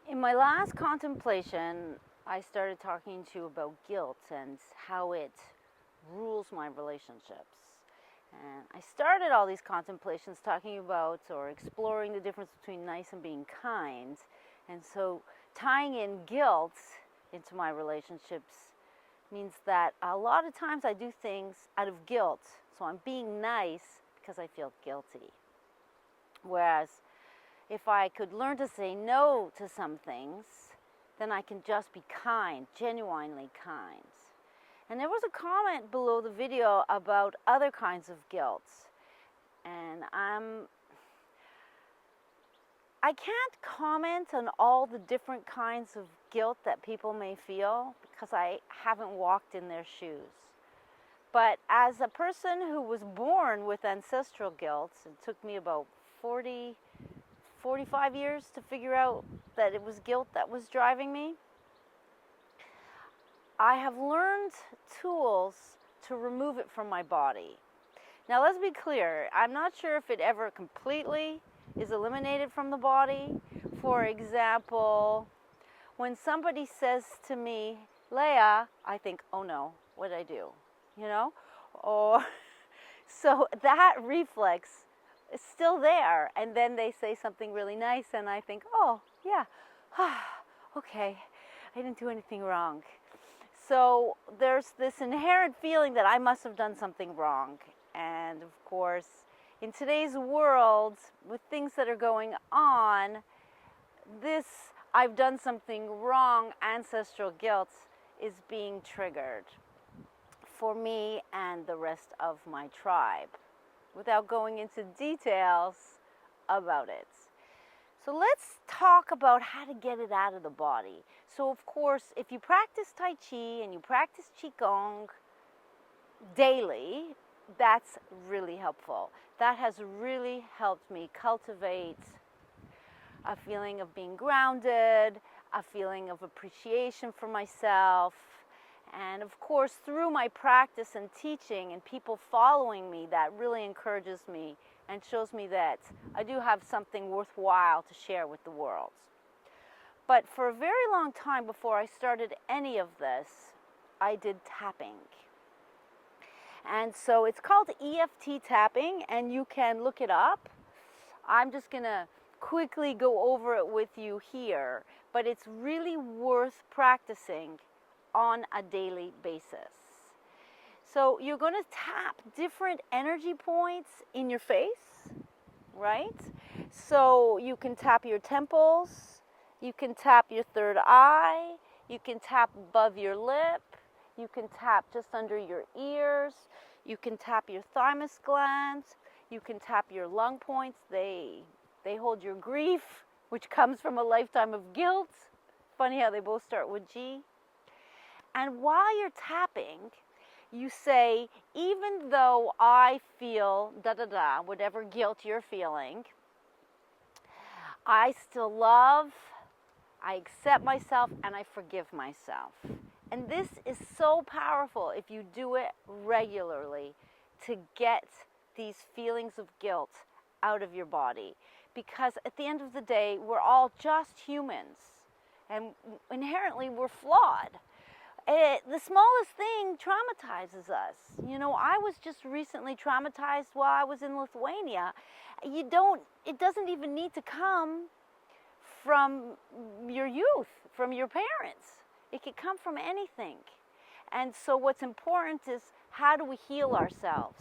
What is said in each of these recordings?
In my last contemplation, I started talking to you about guilt and how it rules my relationships. And I started all these contemplations talking about or exploring the difference between nice and being kind. And so tying in guilt into my relationships means that a lot of times I do things out of guilt. So I'm being nice because I feel guilty. Whereas if I could learn to say no to some things, then I can just be kind, genuinely kind. And there was a comment below the video about other kinds of guilt. And I can't comment on all the different kinds of guilt that people may feel because I haven't walked in their shoes. But as a person who was born with ancestral guilt, it took me about 45 years to figure out that it was guilt that was driving me. I have learned tools to remove it from my body. Now let's be clear, I'm not sure if it ever completely is eliminated from the body. For example, when somebody says to me, Leah, I think, oh no, what did I do? You know? Or so that reflex is still there. And then they say something really nice and I think, oh yeah, okay, I didn't do anything wrong. So there's this inherent feeling that I must have done something wrong. And of course, in today's world, with things that are going on, this I've done something wrong ancestral guilt is being triggered for me and the rest of my tribe, without going into details about it. So let's talk about how to get it out of the body. So of course, if you practice Tai Chi and you practice Qigong daily, that's really helpful. That has really helped me cultivate a feeling of being grounded, a feeling of appreciation for myself. And of course, through my practice and teaching and people following me, that really encourages me and shows me that I do have something worthwhile to share with the world. But for a very long time before I started any of this, I did tapping. And so it's called EFT tapping, and you can look it up. I'm just going to quickly go over it with you here, but it's really worth practicing on a daily basis. So you're going to tap different energy points in your face, right? So you can tap your temples, you can tap your third eye, you can tap above your lip, you can tap just under your ears, you can tap your thymus glands, you can tap your lung points. They hold your grief, which comes from a lifetime of guilt. Funny how they both start with G. And while you're tapping, you say, even though I feel da-da-da, whatever guilt you're feeling, I still love, I accept myself, and I forgive myself. And this is so powerful if you do it regularly to get these feelings of guilt out of your body. Because at the end of the day, we're all just humans. And inherently, we're flawed. The smallest thing traumatizes us. You know, I was just recently traumatized while I was in Lithuania. It doesn't even need to come from your youth, from your parents. It could come from anything. And so what's important is, how do we heal ourselves?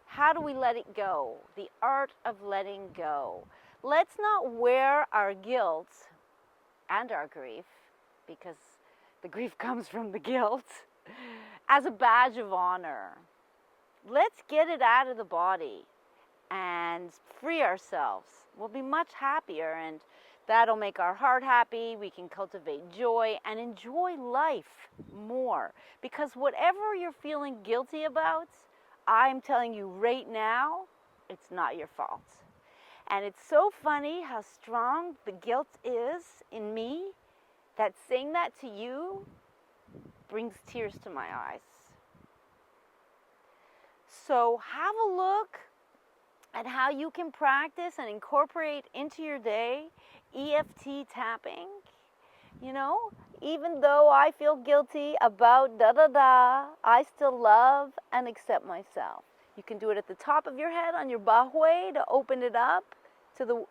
How do we let it go? The art of letting go. Let's not wear our guilt and our grief, because the grief comes from the guilt, as a badge of honor. Let's get it out of the body and free ourselves. We'll be much happier, and that'll make our heart happy. We can cultivate joy and enjoy life more. Because whatever you're feeling guilty about, I'm telling you right now, it's not your fault. And it's so funny how strong the guilt is in me, that saying that to you brings tears to my eyes. So have a look at how you can practice and incorporate into your day EFT tapping. You know, even though I feel guilty about da da da, I still love and accept myself. You can do it at the top of your head on your bahue to open it up to the,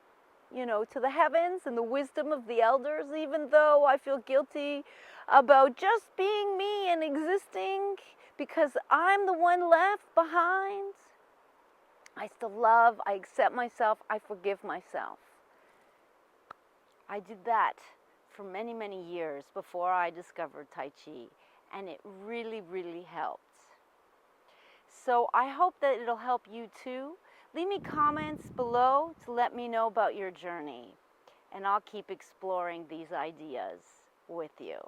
to the heavens and the wisdom of the elders. Even though I feel guilty about just being me and existing because I'm the one left behind, I still love, I accept myself, I forgive myself. I did that for many, many years before I discovered Tai Chi, and it really, really helped. So I hope that it'll help you too. Leave me comments below to let me know about your journey, and I'll keep exploring these ideas with you.